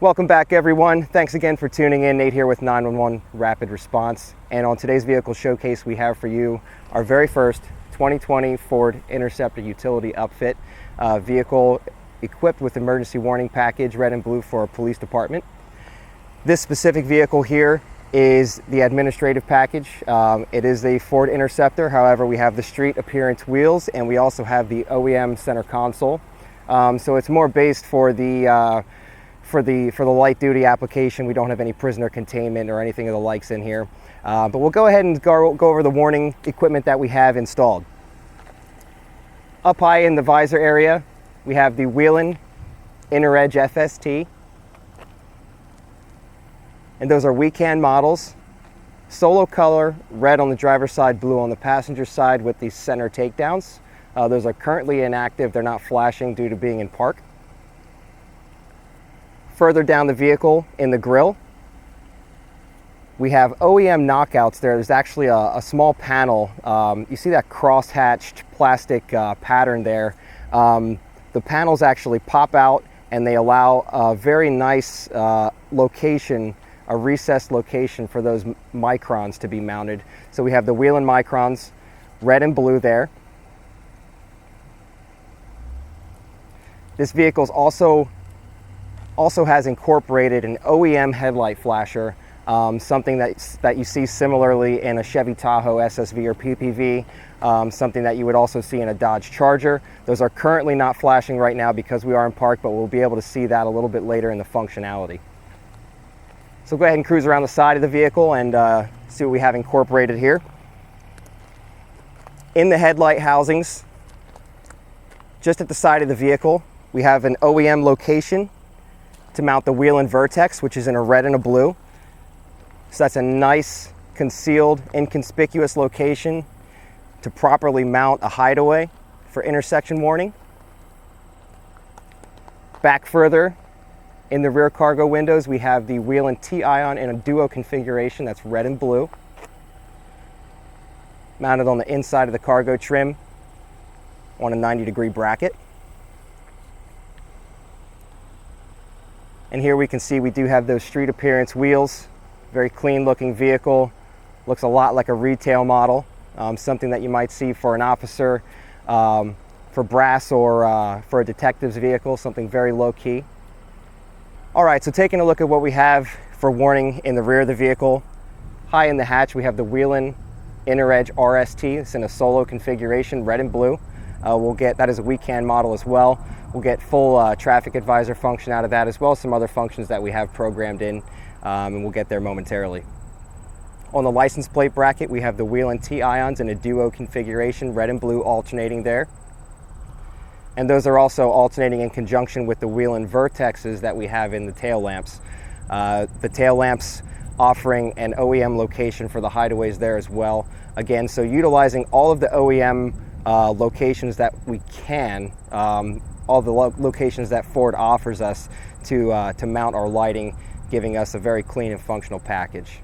Welcome back, everyone. Thanks again for tuning in. Nate here with 911 Rapid Response. And on today's vehicle showcase, we have for you our very first 2020 Ford Interceptor utility upfit vehicle equipped with emergency warning package, red and blue, for a police department. This specific vehicle here is the administrative package. It is a Ford Interceptor. However, we have the street appearance wheels and we also have the OEM center console. So it's more based for the light duty application. We don't have any prisoner containment or anything of the likes in here. But we'll go ahead and go over the warning equipment that we have installed. Up high in the visor area, we have the Whelen Inner Edge FST. And those are weekend models. Solo color, red on the driver's side, blue on the passenger side with the center takedowns. Those are currently inactive. They're not flashing due to being in park. Further down the vehicle in the grille, we have OEM knockouts there. There's actually a small panel. You see that cross-hatched plastic pattern there. The panels actually pop out and they allow a very nice location, a recessed location for those microns to be mounted. So we have the Whelen microns, red and blue there. This vehicle also has incorporated an OEM headlight flasher, something that you see similarly in a Chevy Tahoe SSV or PPV, something that you would also see in a Dodge Charger. Those are currently not flashing right now because we are in park, but we'll be able to see that a little bit later in the functionality. So go ahead and cruise around the side of the vehicle and see what we have incorporated here. In the headlight housings, just at the side of the vehicle, we have an OEM location to mount the Whelen Vertex, which is in a red and a blue. So that's a nice, concealed, inconspicuous location to properly mount a hideaway for intersection warning. Back further in the rear cargo windows, we have the Whelen T-Ion in a duo configuration that's red and blue, mounted on the inside of the cargo trim on a 90-degree bracket. And here we can see we do have those street appearance wheels. Very clean looking vehicle. Looks a lot like a retail model. Something that you might see for an officer, for brass, or for a detective's vehicle. Something very low key. All right, so taking a look at what we have for warning in the rear of the vehicle. High in the hatch, we have the Whelen Inner Edge RST. It's in a solo configuration, red and blue. That is a weekend model as well. We'll get full traffic advisor function out of that, as well as some other functions that we have programmed in, and we'll get there momentarily. On the license plate bracket, we have the Whelen T-Ions in a duo configuration, red and blue alternating there. And those are also alternating in conjunction with the Whelen Vertexes that we have in the tail lamps. The tail lamps offering an OEM location for the hideaways there as well. Again, so utilizing all of the OEM locations that we can, all the locations that Ford offers us to mount our lighting, giving us a very clean and functional package.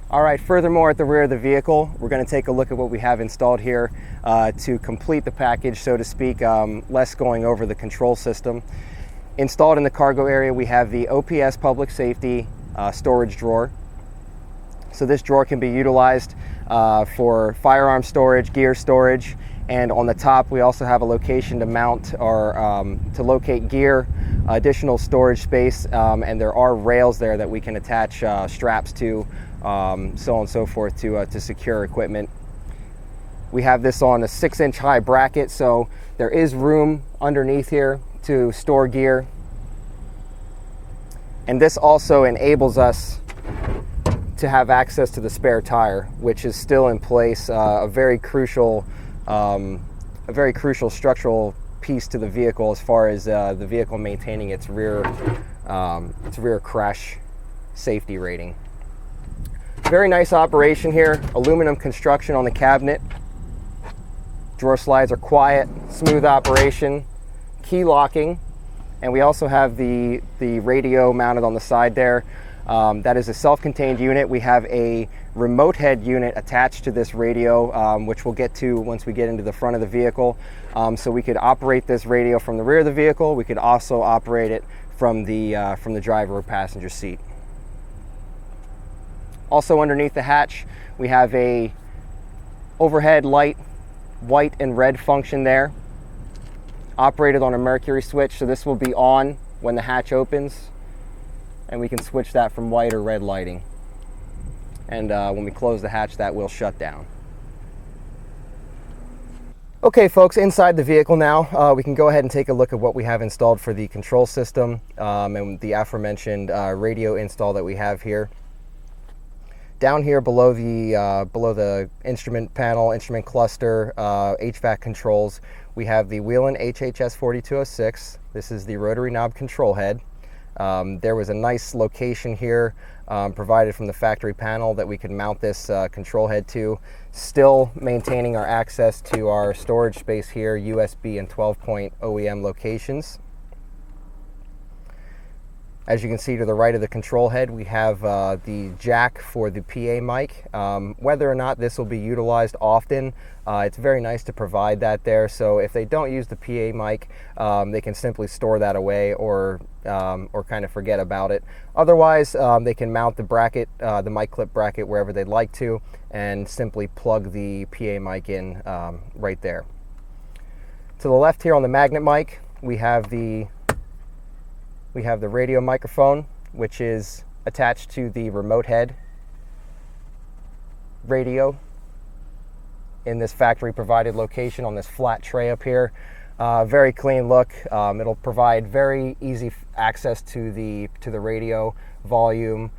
All right, furthermore, at the rear of the vehicle, we're going to take a look at what we have installed here to complete the package, so to speak, less going over the control system. Installed in the cargo area, we have the OPS public safety storage drawer. So this drawer can be utilized for firearm storage, gear storage, and on the top we also have a location to mount or to locate gear, additional storage space, and there are rails there that we can attach straps to, so on and so forth, to secure equipment. We have this on a 6-inch high bracket, so there is room underneath here to store gear. And this also enables us to have access to the spare tire, which is still in place, a very crucial structural piece to the vehicle as far as the vehicle maintaining its rear crash safety rating. Very nice operation here. Aluminum construction on the cabinet. Drawer slides are quiet, smooth operation, key locking, and we also have the radio mounted on the side there. That is a self-contained unit. We have a remote head unit attached to this radio, which we'll get to once we get into the front of the vehicle. So we could operate this radio from the rear of the vehicle. We could also operate it from the driver or passenger seat. Also underneath the hatch, we have a overhead light, white and red function there, operated on a mercury switch. So this will be on when the hatch opens, and we can switch that from white or red lighting. And when we close the hatch, that will shut down. Okay folks, inside the vehicle now, we can go ahead and take a look at what we have installed for the control system and the aforementioned radio install that we have here. Down here below the instrument panel, instrument cluster, HVAC controls, we have the Whelen HHS 4206. This is the rotary knob control head. There was a nice location here provided from the factory panel that we could mount this control head to, still maintaining our access to our storage space here, USB and 12-point OEM locations. As you can see to the right of the control head, we have the jack for the PA mic. Whether or not this will be utilized often, it's very nice to provide that there. So if they don't use the PA mic, they can simply store that away or kind of forget about it. Otherwise, they can mount the bracket, the mic clip bracket, wherever they'd like to, and simply plug the PA mic in right there. To the left here on the magnet mic, we have the radio microphone, which is attached to the remote head radio in this factory provided location on this flat tray up here. Very clean look. It'll provide very easy access to the radio, volume,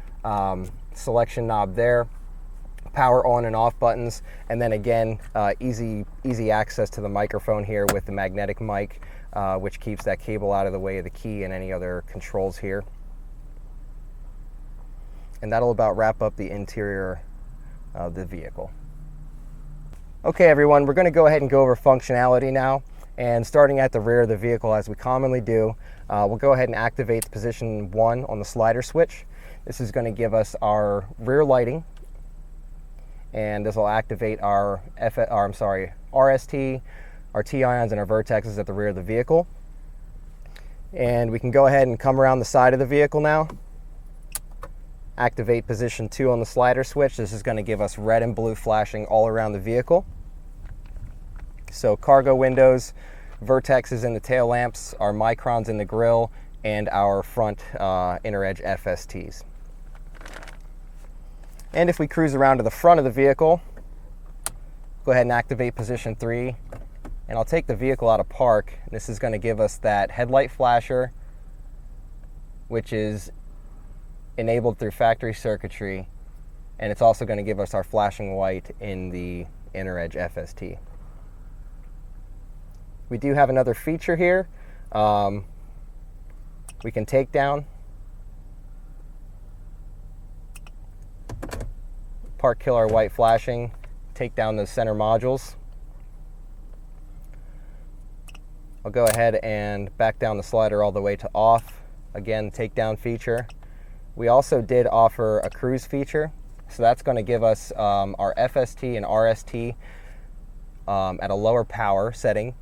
selection knob there, power on and off buttons, and then again, easy access to the microphone here with the magnetic mic, which keeps that cable out of the way of the key and any other controls here. And that'll about wrap up the interior of the vehicle. Okay everyone, we're going to go ahead and go over functionality now. And starting at the rear of the vehicle, as we commonly do, we'll go ahead and activate position 1 on the slider switch. This is going to give us our rear lighting, and this will activate our RST, our T-ions, and our vertexes at the rear of the vehicle. And we can go ahead and come around the side of the vehicle now. Activate position 2 on the slider switch. This is going to give us red and blue flashing all around the vehicle. So cargo windows, vertexes in the tail lamps, our microns in the grille, and our front inner edge FSTs. And if we cruise around to the front of the vehicle, go ahead and activate position 3. And I'll take the vehicle out of park. This is going to give us that headlight flasher, which is enabled through factory circuitry. And it's also going to give us our flashing white in the inner edge FST. We do have another feature here. We can take down, park kill our white flashing, take down those center modules. I'll go ahead and back down the slider all the way to off. Again, takedown feature. We also did offer a cruise feature. So that's going to give us our FST and RST at a lower power setting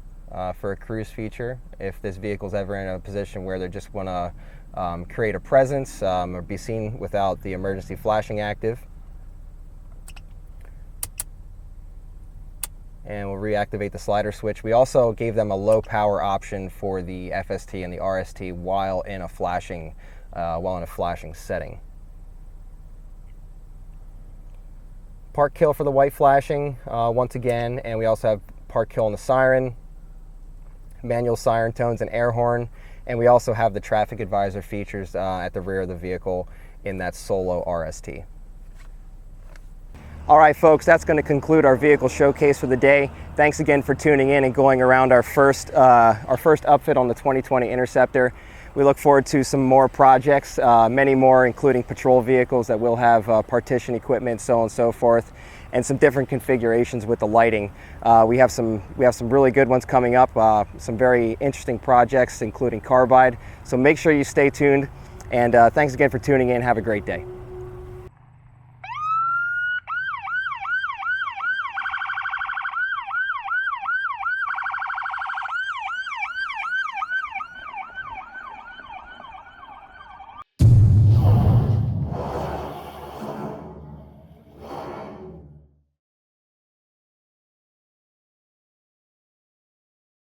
for a cruise feature. If this vehicle's ever in a position where they just want to create a presence or be seen without the emergency flashing active. And we'll reactivate the slider switch. We also gave them a low power option for the FST and the RST while in a flashing setting. Park kill for the white flashing once again, and we also have park kill on the siren, manual siren tones and air horn, and we also have the traffic advisor features at the rear of the vehicle in that solo RST. All right, folks, that's going to conclude our vehicle showcase for the day. Thanks again for tuning in and going around our first upfit on the 2020 Interceptor. We look forward to some more projects, many more, including patrol vehicles that will have partition equipment, so on and so forth, and some different configurations with the lighting. We have some really good ones coming up, some very interesting projects, including carbide. So make sure you stay tuned. And thanks again for tuning in. Have a great day.